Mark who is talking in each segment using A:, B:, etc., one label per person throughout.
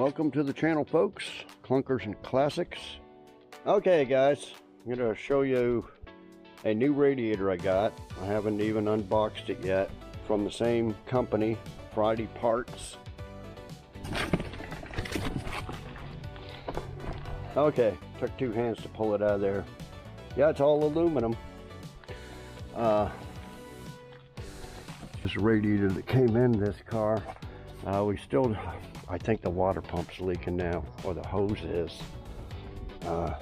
A: Welcome to the channel, folks. Clunkers and Classics. Okay guys, I'm going to show you a new radiator I got. I haven't even unboxed it yet. From the same company, FridayParts. Okay, took two hands to pull it out of there. Yeah, it's all aluminum. This radiator that came in this car, I think the water pump's leaking now, or the hose is. I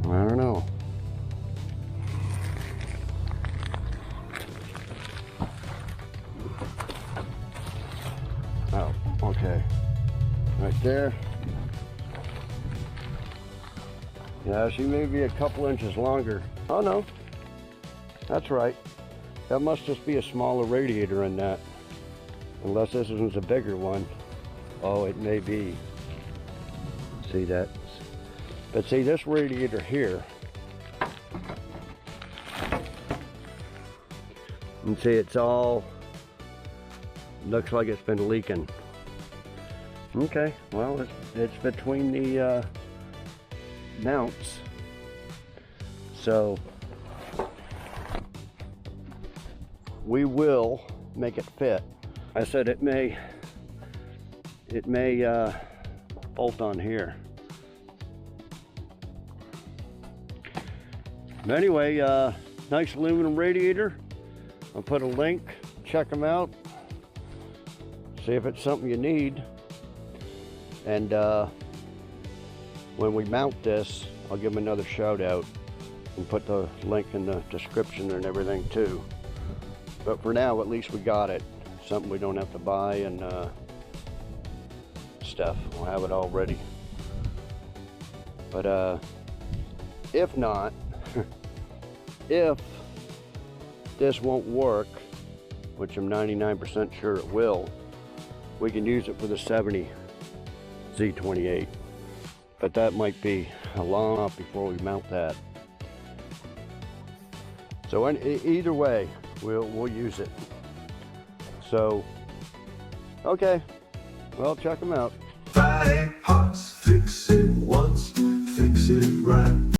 A: don't know. Oh, okay. Right there. Yeah, she may be a couple inches longer. Oh no, that's right. That must just be a smaller radiator in that. Unless this one's a bigger one. Oh, it may be. See that? But see, this radiator here, and see, it's all, looks like it's been leaking. Okay, well, it's between the mounts. So we will make it fit. I said it may bolt on here. But anyway, nice aluminum radiator. I'll put a link, check them out, see if it's something you need. And when we mount this, I'll give them another shout out and put the link in the description and everything too. But for now, at least we got it. Something we don't have to buy and stuff. We'll have it all ready. But if not, if this won't work, which I'm 99% sure it will, we can use it for the 70 Z28. But that might be a long off before we mount that. So either way, we'll use it. So, okay, well, check them out.
B: FridayParts, fix it once, fix it right.